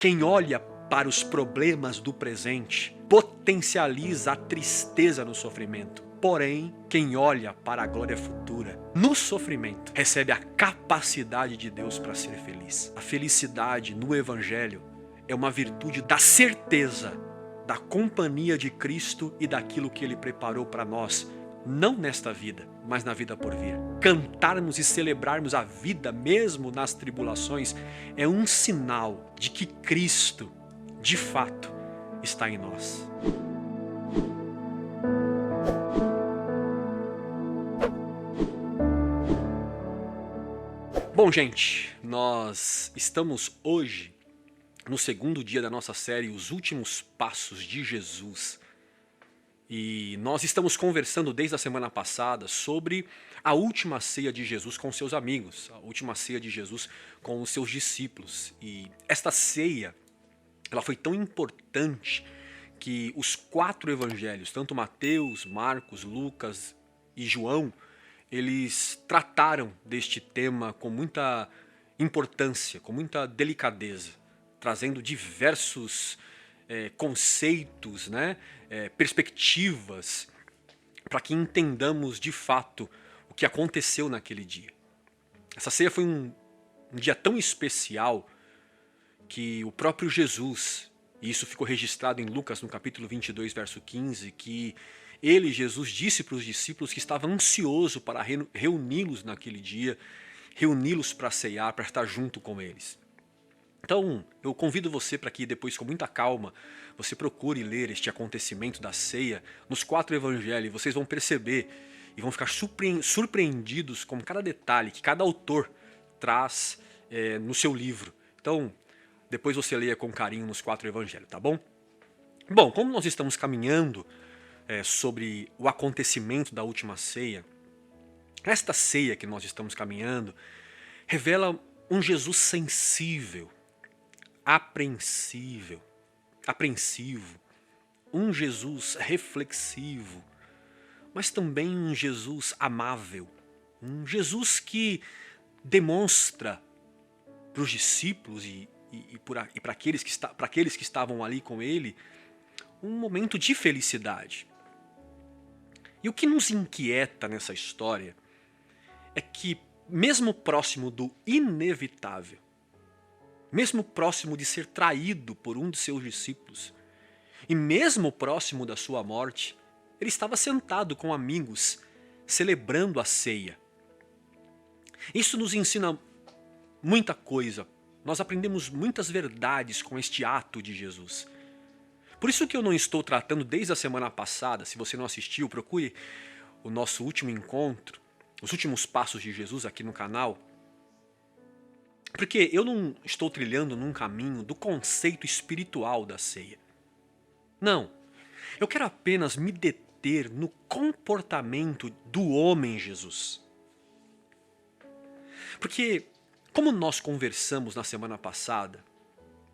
Quem olha para os problemas do presente potencializa a tristeza no sofrimento. Porém, quem olha para a glória futura, no sofrimento, recebe a capacidade de Deus para ser feliz. A felicidade no Evangelho é uma virtude da certeza da companhia de Cristo e daquilo que Ele preparou para nós, não nesta vida, mas na vida por vir. Cantarmos e celebrarmos a vida mesmo nas tribulações é um sinal de que Cristo, de fato, está em nós. Bom, gente, nós estamos hoje no segundo dia da nossa série Os Últimos Passos de Jesus. E nós estamos conversando desde a semana passada sobre a última ceia de Jesus com seus amigos, a última ceia de Jesus com os seus discípulos. E esta ceia, ela foi tão importante que os 4 evangelhos, tanto Mateus, Marcos, Lucas e João, eles trataram deste tema com muita importância, com muita delicadeza, trazendo diversos conceitos, perspectivas, para que entendamos de fato o que aconteceu naquele dia. Essa ceia foi um dia tão especial que o próprio Jesus, e isso ficou registrado em Lucas no capítulo 22, verso 15, que ele, Jesus, disse para os discípulos que estava ansioso para reuni-los naquele dia, reuni-los para ceiar, para estar junto com eles. Então, eu convido você para que depois, com muita calma, você procure ler este acontecimento da ceia nos 4 evangelhos. Vocês vão perceber e vão ficar surpreendidos com cada detalhe que cada autor traz no seu livro. Então, depois você leia com carinho nos 4 evangelhos, tá bom? Bom, como nós estamos caminhando sobre o acontecimento da última ceia, esta ceia que nós estamos caminhando revela um Jesus sensível, apreensivo, um Jesus reflexivo, mas também um Jesus amável, um Jesus que demonstra para os discípulos e para aqueles que estavam ali com ele um momento de felicidade. E o que nos inquieta nessa história é que, mesmo próximo do inevitável, mesmo próximo de ser traído por um de seus discípulos, e mesmo próximo da sua morte, ele estava sentado com amigos, celebrando a ceia. Isso nos ensina muita coisa. Nós aprendemos muitas verdades com este ato de Jesus. Por isso que eu não estou tratando desde a semana passada. Se você não assistiu, procure o nosso último encontro, os últimos passos de Jesus aqui no canal. Porque eu não estou trilhando num caminho do conceito espiritual da ceia. Não, eu quero apenas me deter no comportamento do homem Jesus. Porque, como nós conversamos na semana passada,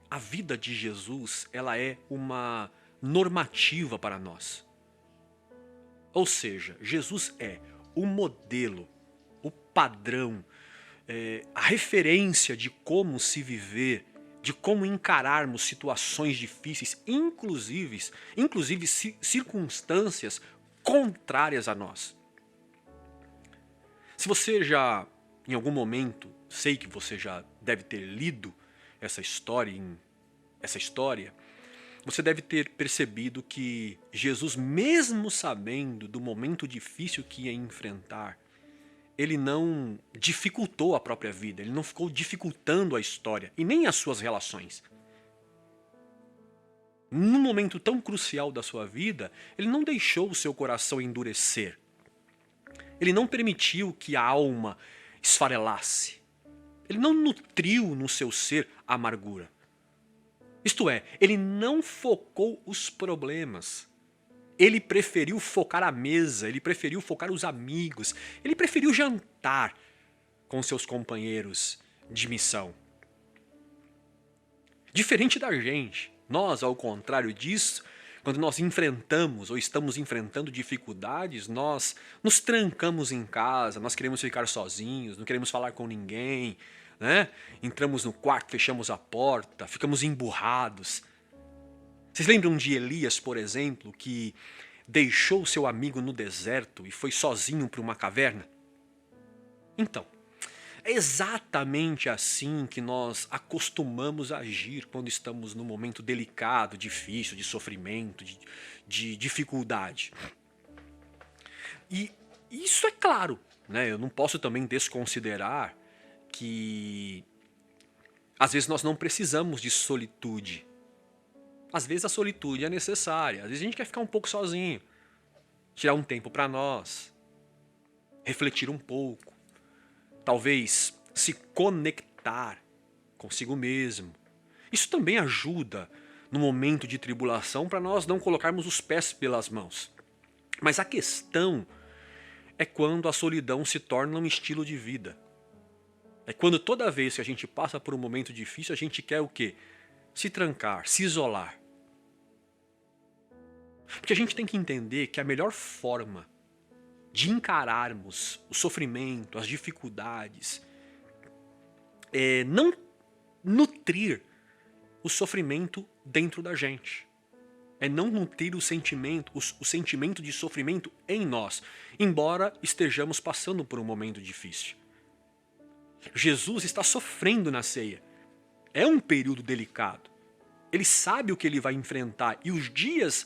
a vida de Jesus, ela é uma normativa para nós. Ou seja, Jesus é o modelo, o padrão, a referência de como se viver, de como encararmos situações difíceis, inclusive circunstâncias contrárias a nós. Se você já, em algum momento, sei que você já deve ter lido essa história, você deve ter percebido que Jesus, mesmo sabendo do momento difícil que ia enfrentar, ele não dificultou a própria vida, ele não ficou dificultando a história e nem as suas relações. Num momento tão crucial da sua vida, ele não deixou o seu coração endurecer. Ele não permitiu que a alma esfarelasse. Ele não nutriu no seu ser a amargura. Isto é, ele não focou os problemas. Ele preferiu focar a mesa, ele preferiu focar os amigos, ele preferiu jantar com seus companheiros de missão. Diferente da gente, nós, ao contrário disso, quando nós enfrentamos ou estamos enfrentando dificuldades, nós nos trancamos em casa, nós queremos ficar sozinhos, não queremos falar com ninguém, né? Entramos no quarto, fechamos a porta, ficamos emburrados. Vocês lembram de Elias, por exemplo, que deixou seu amigo no deserto e foi sozinho para uma caverna? Então, é exatamente assim que nós acostumamos a agir quando estamos num momento delicado, difícil, de sofrimento, de dificuldade. E isso é claro, né? Eu não posso também desconsiderar que às vezes nós não precisamos de solitude. Às vezes a solitude é necessária, às vezes a gente quer ficar um pouco sozinho, tirar um tempo para nós, refletir um pouco, talvez se conectar consigo mesmo. Isso também ajuda no momento de tribulação para nós não colocarmos os pés pelas mãos. Mas a questão é quando a solidão se torna um estilo de vida. É quando toda vez que a gente passa por um momento difícil, a gente quer o quê? Se trancar, se isolar. Porque a gente tem que entender que a melhor forma de encararmos o sofrimento, as dificuldades, é não nutrir o sofrimento dentro da gente. É não nutrir o sentimento de sofrimento em nós, embora estejamos passando por um momento difícil. Jesus está sofrendo na ceia. É um período delicado. Ele sabe o que ele vai enfrentar. E os dias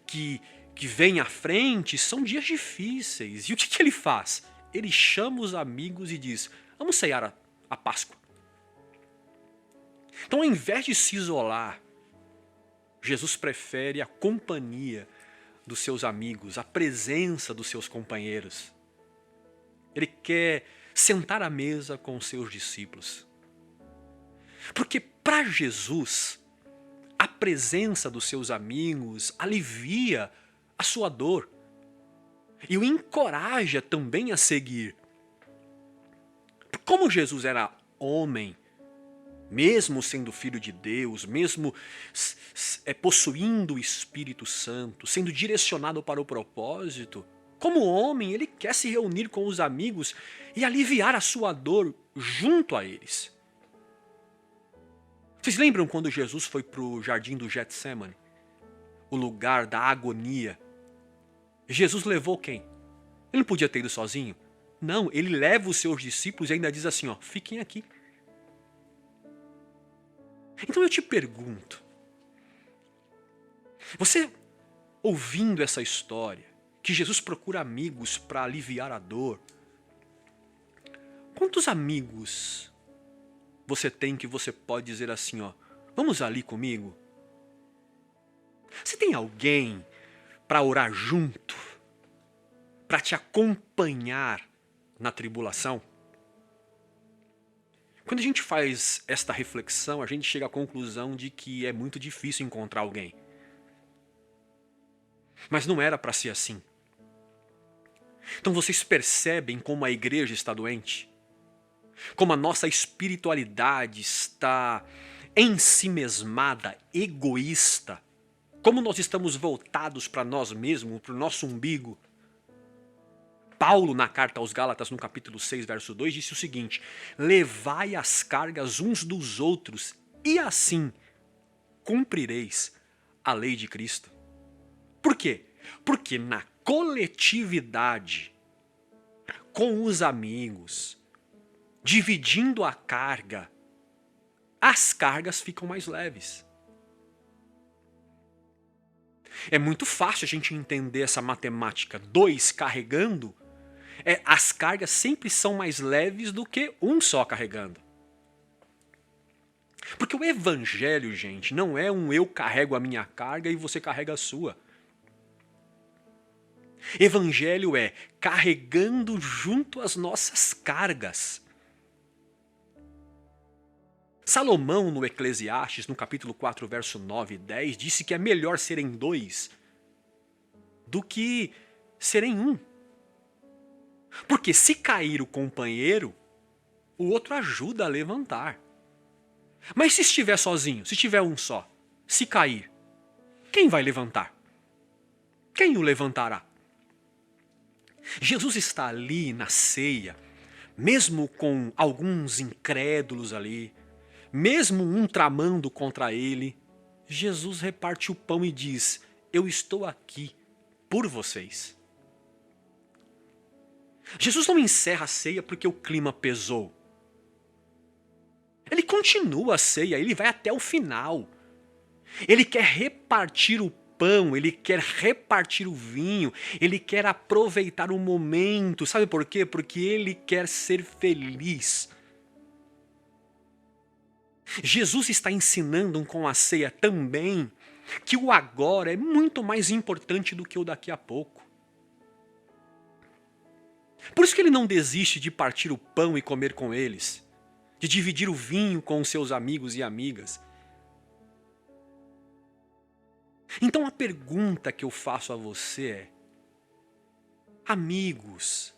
que vêm à frente são dias difíceis. E o que ele faz? Ele chama os amigos e diz, vamos ceiar a Páscoa. Então, ao invés de se isolar, Jesus prefere a companhia dos seus amigos, a presença dos seus companheiros. Ele quer sentar à mesa com os seus discípulos. Porque para Jesus, a presença dos seus amigos alivia a sua dor e o encoraja também a seguir. Como Jesus era homem, mesmo sendo filho de Deus, mesmo possuindo o Espírito Santo, sendo direcionado para o propósito, como homem, ele quer se reunir com os amigos e aliviar a sua dor junto a eles. Vocês lembram quando Jesus foi para o jardim do Getsêmani? O lugar da agonia. Jesus levou quem? Ele não podia ter ido sozinho? Não, ele leva os seus discípulos e ainda diz assim, ó, fiquem aqui. Então eu te pergunto, você ouvindo essa história, que Jesus procura amigos para aliviar a dor, quantos amigos você tem que você pode dizer assim, ó, vamos ali comigo? Você tem alguém para orar junto? Para te acompanhar na tribulação? Quando a gente faz esta reflexão, a gente chega à conclusão de que é muito difícil encontrar alguém. Mas não era para ser assim. Então vocês percebem como a igreja está doente? Como a nossa espiritualidade está ensimesmada, egoísta. Como nós estamos voltados para nós mesmos, para o nosso umbigo. Paulo, na carta aos Gálatas, no capítulo 6, verso 2, disse o seguinte, levai as cargas uns dos outros e assim cumprireis a lei de Cristo. Por quê? Porque na coletividade, com os amigos, dividindo a carga, as cargas ficam mais leves. É muito fácil a gente entender essa matemática. 2 carregando, as cargas sempre são mais leves do que um só carregando. Porque o evangelho, gente, não é um eu carrego a minha carga e você carrega a sua. Evangelho é carregando junto as nossas cargas. Salomão, no Eclesiastes, no capítulo 4, verso 9 e 10, disse que é melhor serem 2 do que serem 1. Porque se cair o companheiro, o outro ajuda a levantar. Mas se estiver sozinho, se tiver um só, se cair, quem vai levantar? Quem o levantará? Jesus está ali na ceia mesmo com alguns incrédulos ali, mesmo um tramando contra ele, Jesus reparte o pão e diz: eu estou aqui por vocês. Jesus não encerra a ceia porque o clima pesou. Ele continua a ceia, ele vai até o final. Ele quer repartir o pão, ele quer repartir o vinho, ele quer aproveitar o momento. Sabe por quê? Porque ele quer ser feliz. Jesus está ensinando com a ceia também que o agora é muito mais importante do que o daqui a pouco. Por isso que ele não desiste de partir o pão e comer com eles, de dividir o vinho com os seus amigos e amigas. Então a pergunta que eu faço a você é: amigos,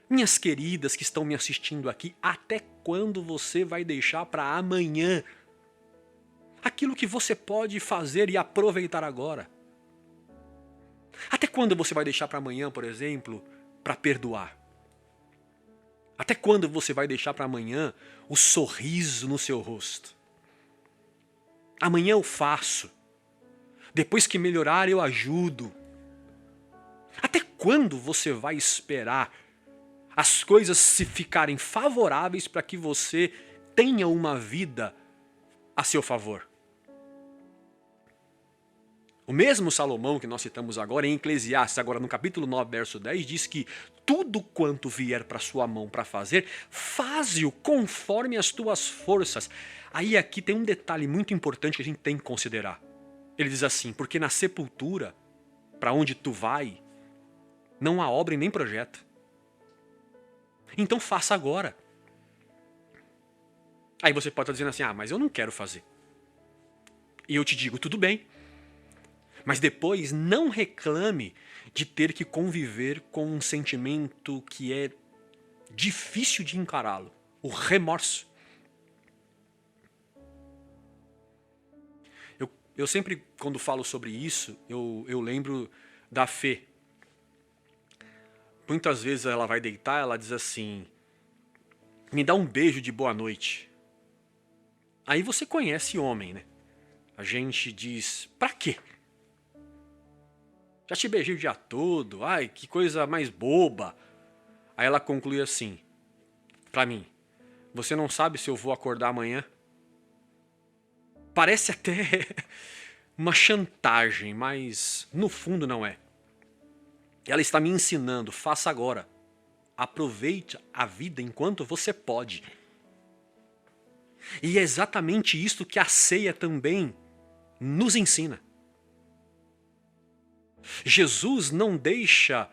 minhas queridas que estão me assistindo aqui, até quando você vai deixar para amanhã aquilo que você pode fazer e aproveitar agora? Até quando você vai deixar para amanhã, por exemplo, para perdoar? Até quando você vai deixar para amanhã o sorriso no seu rosto? Amanhã eu faço. Depois que melhorar eu ajudo. Até quando você vai esperar as coisas se ficarem favoráveis para que você tenha uma vida a seu favor? O mesmo Salomão que nós citamos agora em Eclesiastes, agora no capítulo 9, verso 10, diz que tudo quanto vier para sua mão para fazer, faze-o conforme as tuas forças. Aí aqui tem um detalhe muito importante que a gente tem que considerar. Ele diz assim: porque na sepultura, para onde tu vai, não há obra e nem projeto. Então faça agora. Aí você pode estar dizendo assim: ah, mas eu não quero fazer. E eu te digo, tudo bem. Mas depois não reclame de ter que conviver com um sentimento que é difícil de encará-lo, o remorso. Eu sempre, quando falo sobre isso, eu lembro da Fê. Muitas vezes ela vai deitar, ela diz assim: me dá um beijo de boa noite. Aí você conhece homem, né? A gente diz: pra quê? Já te beijei o dia todo, ai, que coisa mais boba. Aí ela conclui assim, pra mim: você não sabe se eu vou acordar amanhã? Parece até uma chantagem, mas no fundo não é. Ela está me ensinando: faça agora. Aproveite a vida enquanto você pode. E é exatamente isto que a ceia também nos ensina. Jesus não deixa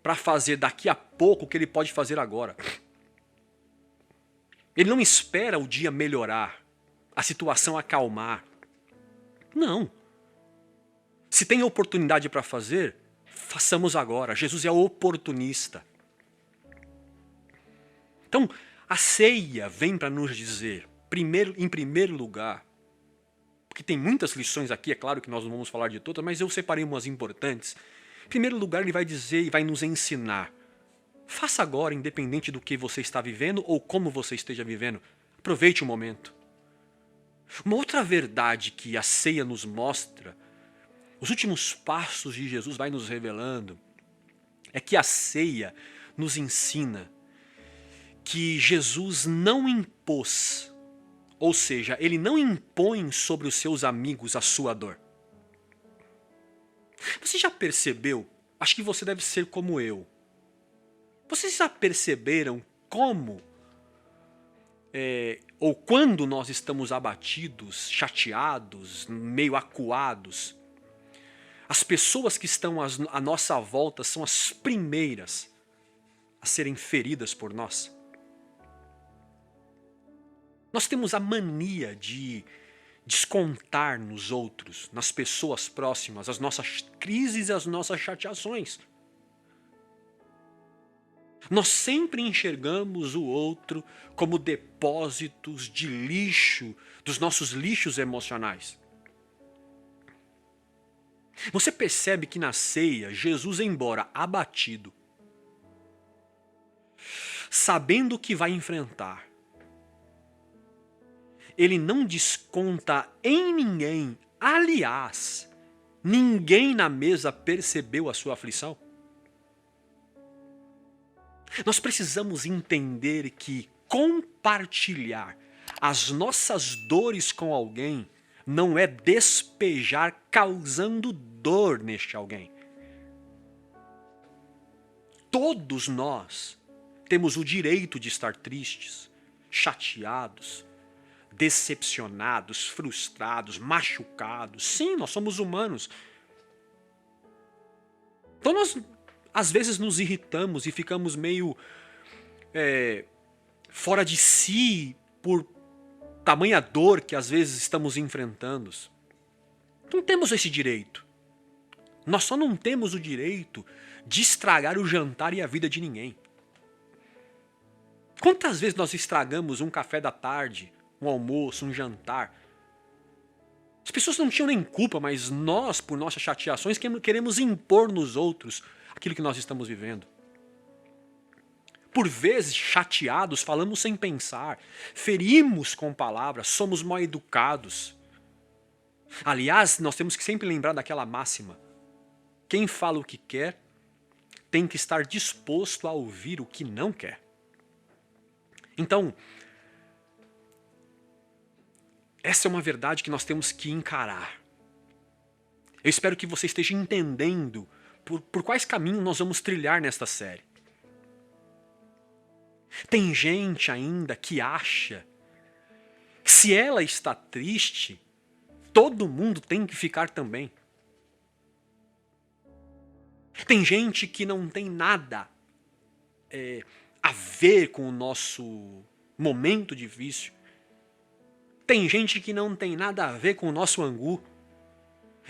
para fazer daqui a pouco o que ele pode fazer agora. Ele não espera o dia melhorar, a situação acalmar. Não. Se tem oportunidade para fazer, façamos agora. Jesus é oportunista. Então, a ceia vem para nos dizer, em primeiro lugar, porque tem muitas lições aqui, é claro que nós não vamos falar de todas, mas eu separei umas importantes. Em primeiro lugar, ele vai dizer e vai nos ensinar: faça agora, independente do que você está vivendo ou como você esteja vivendo. Aproveite o momento. Uma outra verdade que a ceia nos mostra, os últimos passos de Jesus vai nos revelando, é que a ceia nos ensina que Jesus não impôs, ou seja, ele não impõe sobre os seus amigos a sua dor. Você já percebeu? Acho que você deve ser como eu. Vocês já perceberam como ou quando nós estamos abatidos, chateados, meio acuados, as pessoas que estão à nossa volta são as primeiras a serem feridas por nós? Nós temos a mania de descontar nos outros, nas pessoas próximas, as nossas crises e as nossas chateações. Nós sempre enxergamos o outro como depósitos de lixo, dos nossos lixos emocionais. Você percebe que na ceia, Jesus, embora abatido, sabendo o que vai enfrentar, ele não desconta em ninguém. Aliás, ninguém na mesa percebeu a sua aflição? Nós precisamos entender que compartilhar as nossas dores com alguém não é despejar causando dor neste alguém. Todos nós temos o direito de estar tristes, chateados, decepcionados, frustrados, machucados. Sim, nós somos humanos. Então nós, às vezes, nos irritamos e ficamos meio fora de si por tamanha dor que às vezes estamos enfrentando. Não temos esse direito. Nós só não temos o direito de estragar o jantar e a vida de ninguém. Quantas vezes nós estragamos um café da tarde, um almoço, um jantar? As pessoas não tinham nem culpa, mas nós, por nossas chateações, queremos impor nos outros aquilo que nós estamos vivendo. Por vezes, chateados, falamos sem pensar, ferimos com palavras, somos mal educados. Aliás, nós temos que sempre lembrar daquela máxima: quem fala o que quer tem que estar disposto a ouvir o que não quer. Então, essa é uma verdade que nós temos que encarar. Eu espero que você esteja entendendo por quais caminhos nós vamos trilhar nesta série. Tem gente ainda que acha que se ela está triste, todo mundo tem que ficar também. Tem gente que não tem nada a ver com o nosso momento difícil. Tem gente que não tem nada a ver com o nosso angu.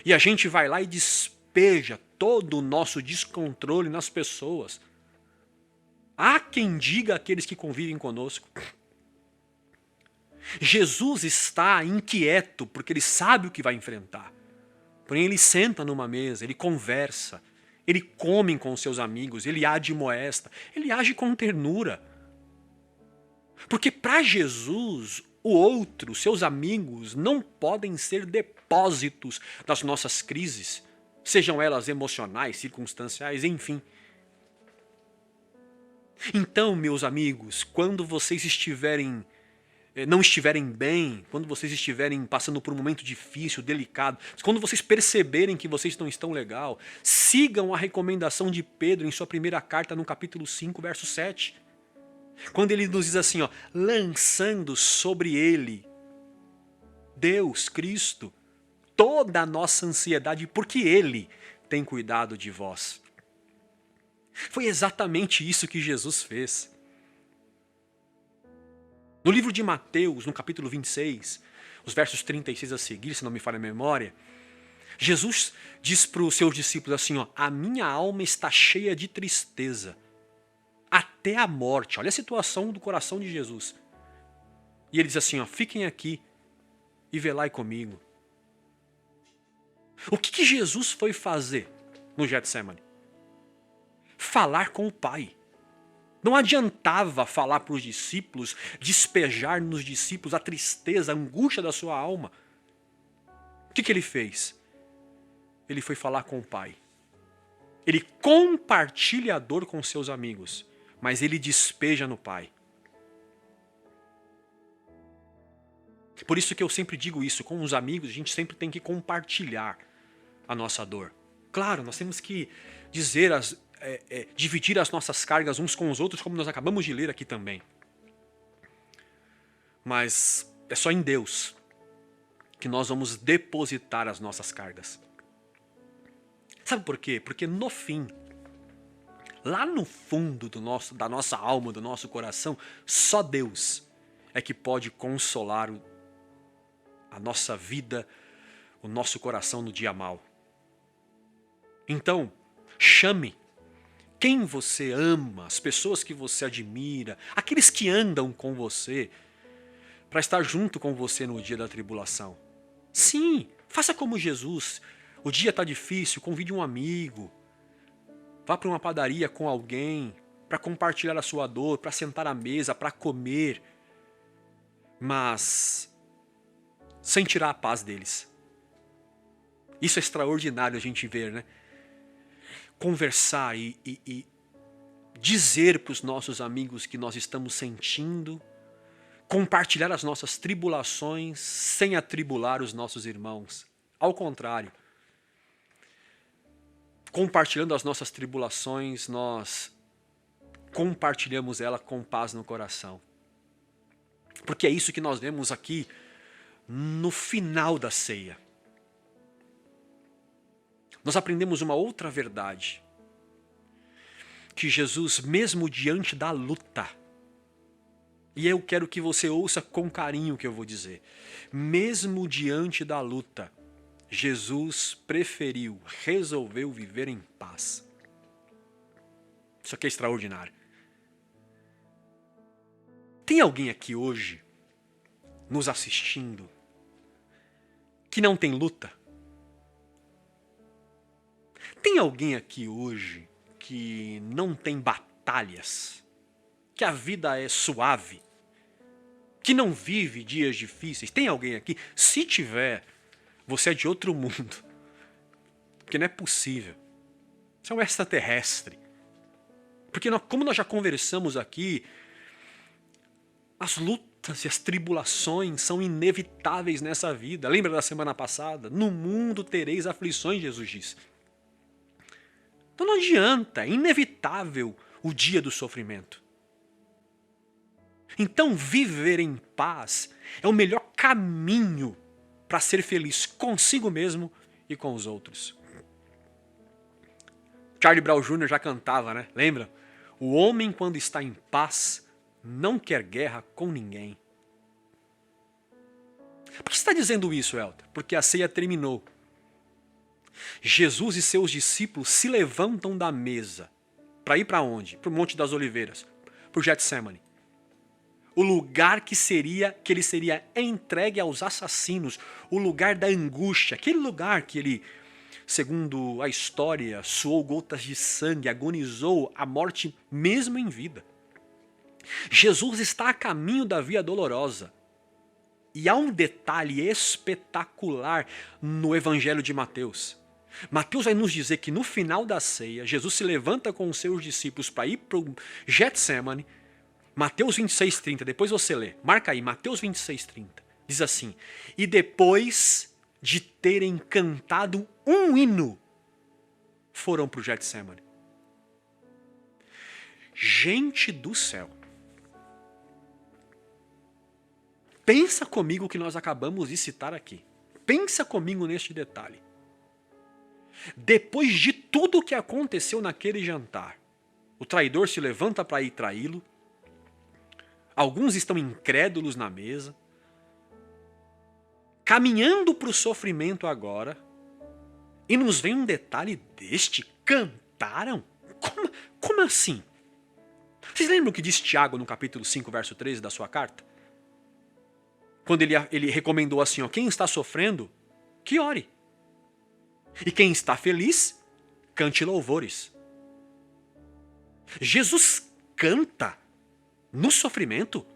E a gente vai lá e despeja todo o nosso descontrole nas pessoas. Há quem diga aqueles que convivem conosco. Jesus está inquieto porque ele sabe o que vai enfrentar. Porém, ele senta numa mesa, ele conversa, ele come com seus amigos, ele admoesta, ele age com ternura. Porque para Jesus, o outro, seus amigos, não podem ser depósitos das nossas crises, sejam elas emocionais, circunstanciais, enfim. Então, meus amigos, quando vocês não estiverem bem, quando vocês estiverem passando por um momento difícil, delicado, quando vocês perceberem que vocês não estão legal, sigam a recomendação de Pedro em sua primeira carta no capítulo 5, verso 7. Quando ele nos diz assim, lançando sobre ele, Deus, Cristo, toda a nossa ansiedade, porque ele tem cuidado de vós. Foi exatamente isso que Jesus fez. No livro de Mateus, no capítulo 26, os versos 36 a seguir, se não me falha a memória, Jesus diz para os seus discípulos assim, a minha alma está cheia de tristeza, até a morte. Olha a situação do coração de Jesus. E ele diz assim, fiquem aqui e velai comigo. O que Jesus foi fazer no Getsemane? Falar com o Pai. Não adiantava falar para os discípulos, despejar nos discípulos a tristeza, a angústia da sua alma. O que ele fez? Ele foi falar com o Pai. Ele compartilha a dor com seus amigos, mas ele despeja no Pai. Por isso que eu sempre digo isso, com os amigos a gente sempre tem que compartilhar a nossa dor. Claro, nós temos que dizer dividir as nossas cargas uns com os outros, como nós acabamos de ler aqui também. Mas é só em Deus que nós vamos depositar as nossas cargas. Sabe por quê? Porque no fim, lá no fundo da nossa alma, do nosso coração, só Deus é que pode consolar a nossa vida, o nosso coração no dia mau. Então, chame quem você ama, as pessoas que você admira, aqueles que andam com você, para estar junto com você no dia da tribulação. Sim, faça como Jesus. O dia está difícil, convide um amigo. Vá para uma padaria com alguém. para compartilhar a sua dor, para sentar à mesa, para comer, mas sem tirar a paz deles. Isso é extraordinário a gente ver, né? Conversar e dizer para os nossos amigos que nós estamos sentindo, compartilhar as nossas tribulações sem atribular os nossos irmãos. Ao contrário, compartilhando as nossas tribulações, nós compartilhamos ela com paz no coração. Porque é isso que nós vemos aqui no final da ceia. Nós aprendemos uma outra verdade. Que Jesus, mesmo diante da luta, e eu quero que você ouça com carinho o que eu vou dizer, mesmo diante da luta, Jesus preferiu, resolveu viver em paz. Isso aqui é extraordinário. Tem alguém aqui hoje, nos assistindo, que não tem luta? Tem alguém aqui hoje que não tem batalhas, que a vida é suave, que não vive dias difíceis? Tem alguém aqui? Se tiver, você é de outro mundo, porque não é possível. Você é um extraterrestre. Porque como nós já conversamos aqui, as lutas e as tribulações são inevitáveis nessa vida. Lembra da semana passada? No mundo tereis aflições, Jesus disse. Então não adianta, é inevitável o dia do sofrimento. Então viver em paz é o melhor caminho para ser feliz consigo mesmo e com os outros. Charlie Brown Jr. já cantava, né? Lembra? O homem, quando está em paz, não quer guerra com ninguém. Por que você está dizendo isso, Helder? Porque a ceia terminou. Jesus e seus discípulos se levantam da mesa. Para ir para onde? Para o Monte das Oliveiras. Para o Getsemane. O lugar que ele seria entregue aos assassinos. O lugar da angústia. Aquele lugar que ele, segundo a história, suou gotas de sangue, agonizou a morte mesmo em vida. Jesus está a caminho da via dolorosa. E há um detalhe espetacular no Evangelho de Mateus. Mateus vai nos dizer que no final da ceia, Jesus se levanta com os seus discípulos para ir para o Getsemane. Mateus 26:30, depois você lê. Marca aí, Mateus 26:30. Diz assim: e depois de terem cantado um hino, foram para o Getsemane. Gente do céu. Pensa comigo o que nós acabamos de citar aqui. Pensa comigo neste detalhe. Depois de tudo o que aconteceu naquele jantar, o traidor se levanta para ir traí-lo. Alguns estão incrédulos na mesa. Caminhando para o sofrimento agora. E nos vem um detalhe deste. Cantaram? Como assim? Vocês lembram o que diz Tiago no capítulo 5, verso 13 da sua carta? Quando ele recomendou assim, ó, quem está sofrendo, que ore. E quem está feliz, cante louvores. Jesus canta no sofrimento,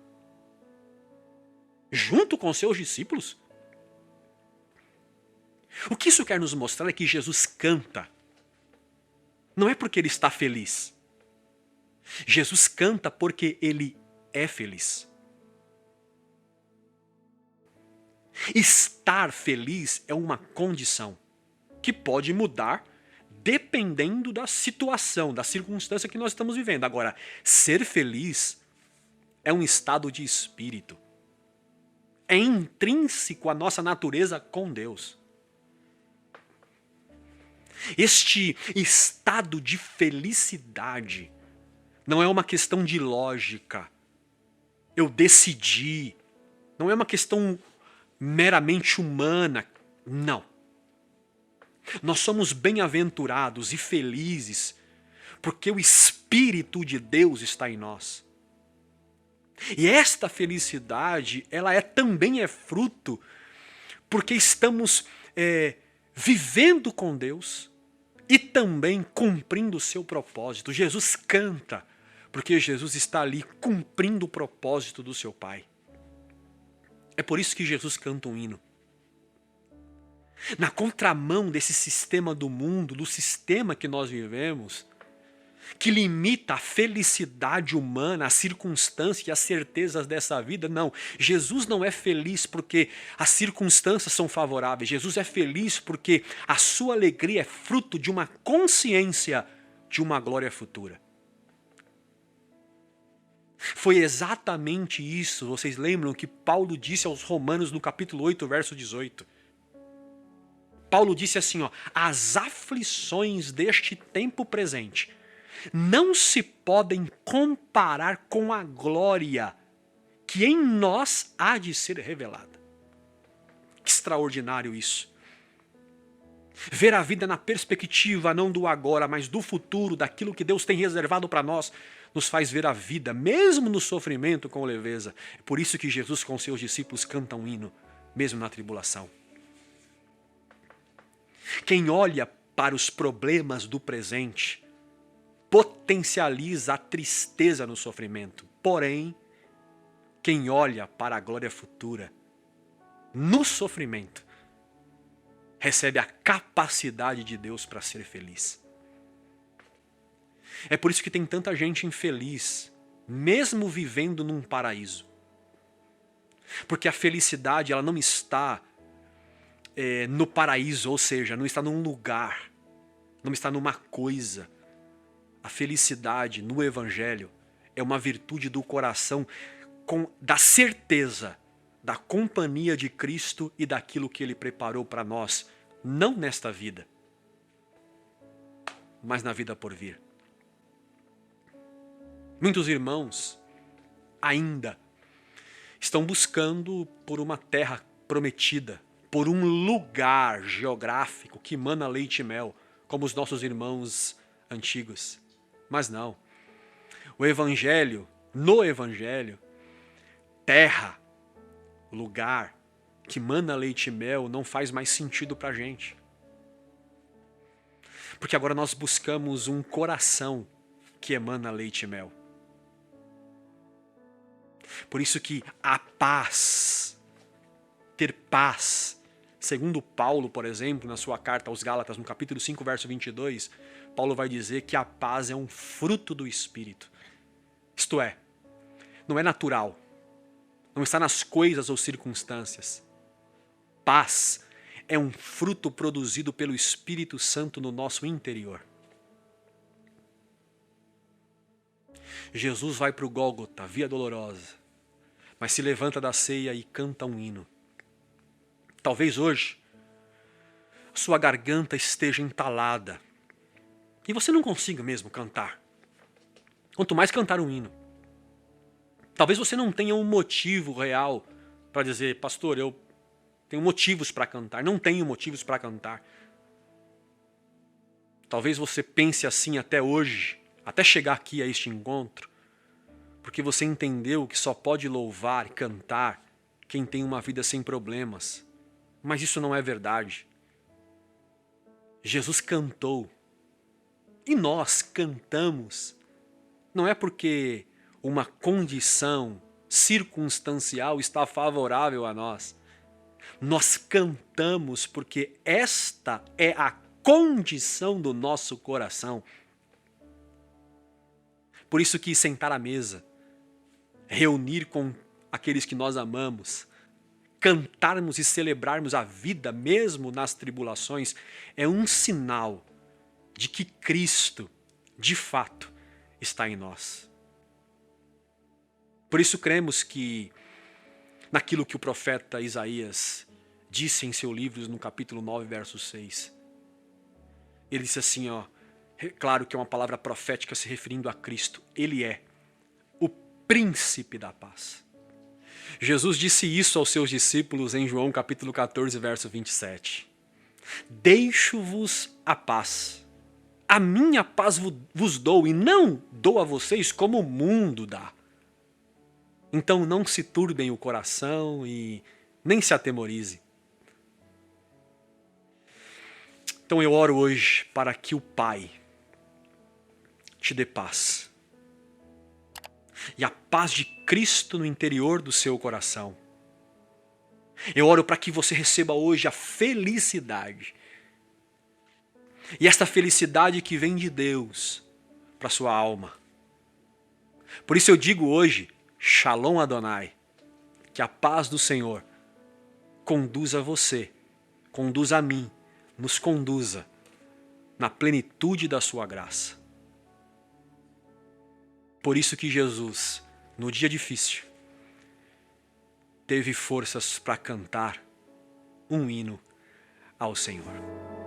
junto com seus discípulos. O que isso quer nos mostrar é que Jesus canta. Não é porque ele está feliz. Jesus canta porque ele é feliz. Estar feliz é uma condição que pode mudar dependendo da situação, da circunstância que nós estamos vivendo. Agora, ser feliz é um estado de espírito. É intrínseco à nossa natureza com Deus. Este estado de felicidade não é uma questão de lógica. Eu decidi. Não é uma questão meramente humana. Não. Nós somos bem-aventurados e felizes porque o Espírito de Deus está em nós. E esta felicidade, ela também é fruto porque estamos vivendo com Deus e também cumprindo o seu propósito. Jesus canta Porque Jesus está ali cumprindo o propósito do seu Pai. É por isso que Jesus canta um hino. Na contramão desse sistema do mundo, do sistema que nós vivemos, que limita a felicidade humana, as circunstâncias e as certezas dessa vida, não. Jesus não é feliz porque as circunstâncias são favoráveis. Jesus é feliz porque a sua alegria é fruto de uma consciência de uma glória futura. Foi exatamente isso, vocês lembram que Paulo disse aos Romanos no capítulo 8, verso 18. Paulo disse assim, ó, as aflições deste tempo presente não se podem comparar com a glória que em nós há de ser revelada. Que extraordinário isso. Ver a vida na perspectiva não do agora, mas do futuro, daquilo que Deus tem reservado para nós, nos faz ver a vida, mesmo no sofrimento, com leveza. É por isso que Jesus com seus discípulos canta um hino, mesmo na tribulação. Quem olha para os problemas do presente potencializa a tristeza no sofrimento. Porém, quem olha para a glória futura, no sofrimento, recebe a capacidade de Deus para ser feliz. É por isso que tem tanta gente infeliz, mesmo vivendo num paraíso. Porque a felicidade ela não está no paraíso, ou seja, não está num lugar, não está numa coisa. A felicidade no Evangelho é uma virtude do coração da certeza da companhia de Cristo e daquilo que Ele preparou para nós, não nesta vida, mas na vida por vir. Muitos irmãos ainda estão buscando por uma terra prometida, por um lugar geográfico que mana leite e mel, como os nossos irmãos antigos. Mas não. O Evangelho, no Evangelho, terra, lugar que mana leite e mel não faz mais sentido para a gente. Porque agora nós buscamos um coração que emana leite e mel. Por isso que a paz, ter paz, segundo Paulo, por exemplo, na sua carta aos Gálatas, no capítulo 5, verso 22, Paulo vai dizer que a paz é um fruto do Espírito. Isto é, não é natural, não está nas coisas ou circunstâncias. Paz é um fruto produzido pelo Espírito Santo no nosso interior. Jesus vai para o Gólgota, via dolorosa, mas se levanta da ceia e canta um hino. Talvez hoje sua garganta esteja entalada e você não consiga mesmo cantar. Quanto mais cantar um hino. Talvez você não tenha um motivo real para dizer, pastor, eu tenho motivos para cantar. Não tenho motivos para cantar. Talvez você pense assim até hoje, até chegar aqui a este encontro, porque você entendeu que só pode louvar, cantar, quem tem uma vida sem problemas. Mas isso não é verdade. Jesus cantou. E nós cantamos. Não é porque uma condição circunstancial está favorável a nós. Nós cantamos porque esta é a condição do nosso coração. Por isso que sentar à mesa, reunir com aqueles que nós amamos, cantarmos e celebrarmos a vida mesmo nas tribulações, é um sinal de que Cristo, de fato, está em nós. Por isso cremos que naquilo que o profeta Isaías disse em seu livro, no capítulo 9, verso 6. Ele disse assim, ó, claro que é uma palavra profética se referindo a Cristo. Ele é o príncipe da paz. Jesus disse isso aos seus discípulos em João capítulo 14, verso 27. Deixo-vos a paz. A minha paz vos dou e não dou a vocês como o mundo dá. Então não se turbem o coração e nem se atemorize. Então eu oro hoje para que o Pai te dê paz. e a paz de Cristo no interior do seu coração. Eu oro para que você receba hoje a felicidade. E esta felicidade que vem de Deus para sua alma. Por isso eu digo hoje, Shalom Adonai, que a paz do Senhor conduza você, conduza a mim, nos conduza na plenitude da sua graça. Por isso que Jesus, no dia difícil, teve forças para cantar um hino ao Senhor.